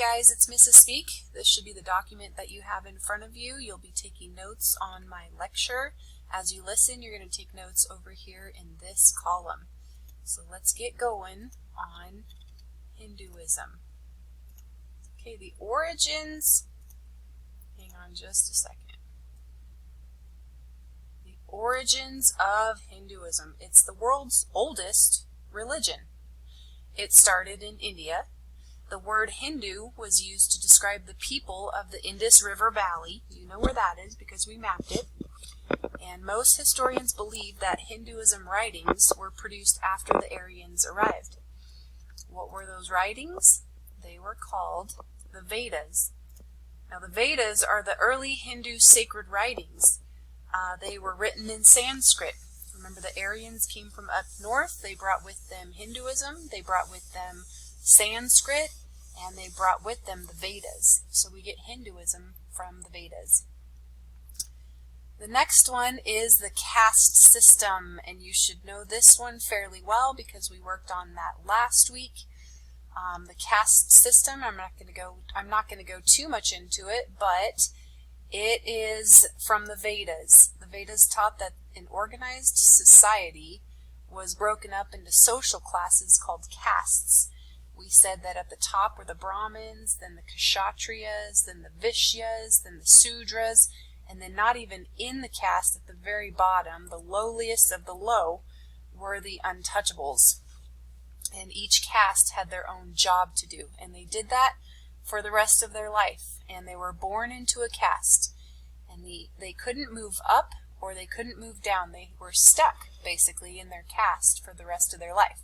guys, it's Mrs. Speak. This should be the document that you have in front of you. You'll be taking notes on my lecture. As you listen, you're going to take notes over here in this column. So let's get going on Hinduism. Okay, the origins, hang on just a second. The origins of Hinduism. It's the world's oldest religion. It started in India. The word Hindu was used to describe the people of the Indus River Valley. You know where that is because we mapped it. And most historians believe that Hinduism writings were produced after the Aryans arrived. What were those writings? They were called the Vedas. Now the Vedas are the early Hindu sacred writings. They were written in Sanskrit. Remember, the Aryans came from up north. They brought with them Hinduism. They brought with them Sanskrit. And they brought with them the Vedas. So we get Hinduism from the Vedas. The next one is the caste system, and you should know this one fairly well because we worked on that last week. The caste system, I'm not going to go too much into it, but it is from the Vedas. The Vedas taught that an organized society was broken up into social classes called castes. We said that at the top were the Brahmins, then the Kshatriyas, then the Vishyas, then the Sudras, and then not even in the caste at the very bottom, the lowliest of the low, were the untouchables. And each caste had their own job to do, and they did that for the rest of their life. And they were born into a caste, and they couldn't move up or they couldn't move down. They were stuck, basically, in their caste for the rest of their life.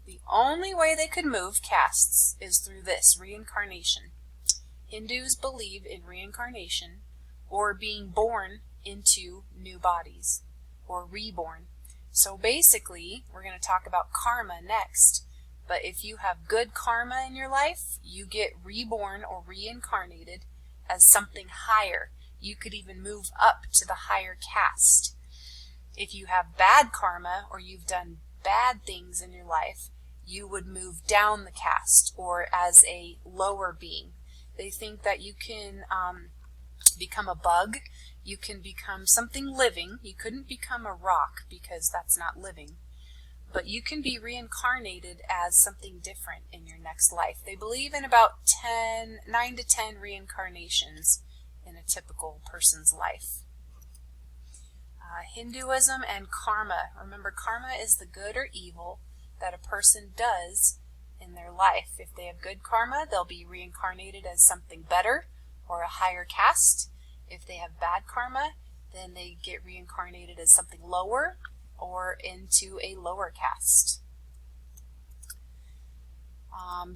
The only way they could move castes is through this, reincarnation. Hindus believe in reincarnation, or being born into new bodies, or reborn. So basically, we're going to talk about karma next, but if you have good karma in your life, you get reborn or reincarnated as something higher. You could even move up to the higher caste. If you have bad karma, or you've done bad things in your life, you would move down the caste or as a lower being. They think that you can become a bug, you can become something living. You couldn't become a rock because that's not living, but you can be reincarnated as something different in your next life. They believe in about 9 to 10 reincarnations in a typical person's life. Hinduism and karma. Remember, karma is the good or evil that a person does in their life. If they have good karma, they'll be reincarnated as something better or a higher caste. If they have bad karma, then they get reincarnated as something lower or into a lower caste.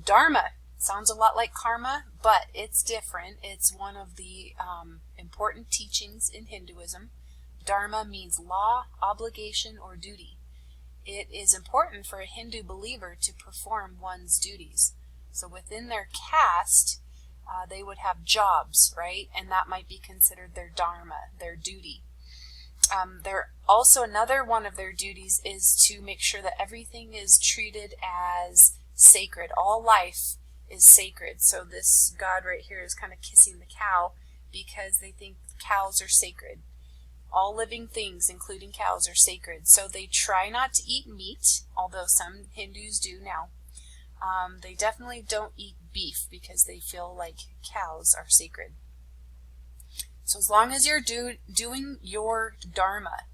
Dharma sounds a lot like karma, but it's different. It's one of the important teachings in Hinduism. Dharma means law, obligation, or duty. It is important for a Hindu believer to perform one's duties. So within their caste, they would have jobs, right? And that might be considered their dharma, their duty. Also, another one of their duties is to make sure that everything is treated as sacred. All life is sacred. So this god right here is kind of kissing the cow because they think cows are sacred. All living things, including cows, are sacred. So they try not to eat meat, although some Hindus do now. They definitely don't eat beef because they feel like cows are sacred. So as long as you're doing your dharma,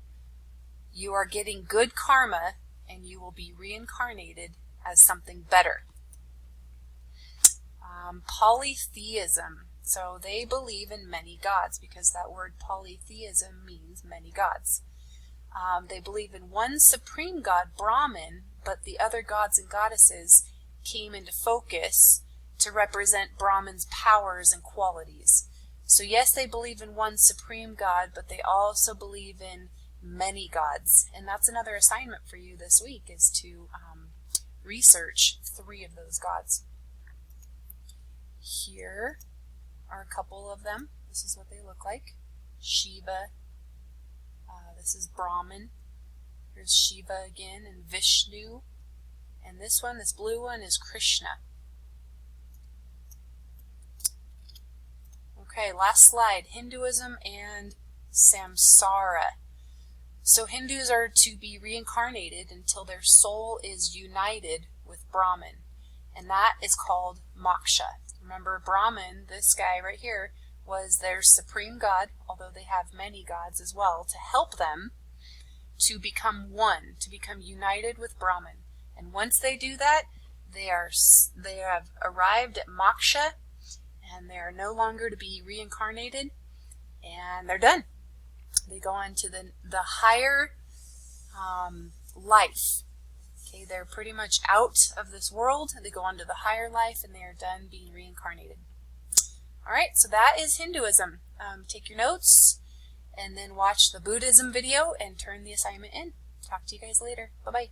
you are getting good karma and you will be reincarnated as something better. Polytheism. So they believe in many gods because that word polytheism means many gods. They believe in one supreme god, Brahman, but the other gods and goddesses came into focus to represent Brahman's powers and qualities. So yes, they believe in one supreme god, but they also believe in many gods. And that's another assignment for you this week, is to research 3 of those gods. Here are a couple of them. This is what they look like. Shiva. This is Brahman. Here's Shiva again, and Vishnu. And this one, this blue one, is Krishna. Okay, last slide. Hinduism and samsara. So Hindus are to be reincarnated until their soul is united with Brahman, and that is called moksha. Remember, Brahman, this guy right here, was their supreme god, although they have many gods as well, to help them to become one, to become united with Brahman. And once they do that, they have arrived at moksha, and they are no longer to be reincarnated, and they're done. They go on to the higher life. Okay, they're pretty much out of this world. They go on to the higher life, and they are done being reincarnated. All right, so that is Hinduism. Take your notes, and then watch the Buddhism video and turn the assignment in. Talk to you guys later. Bye-bye.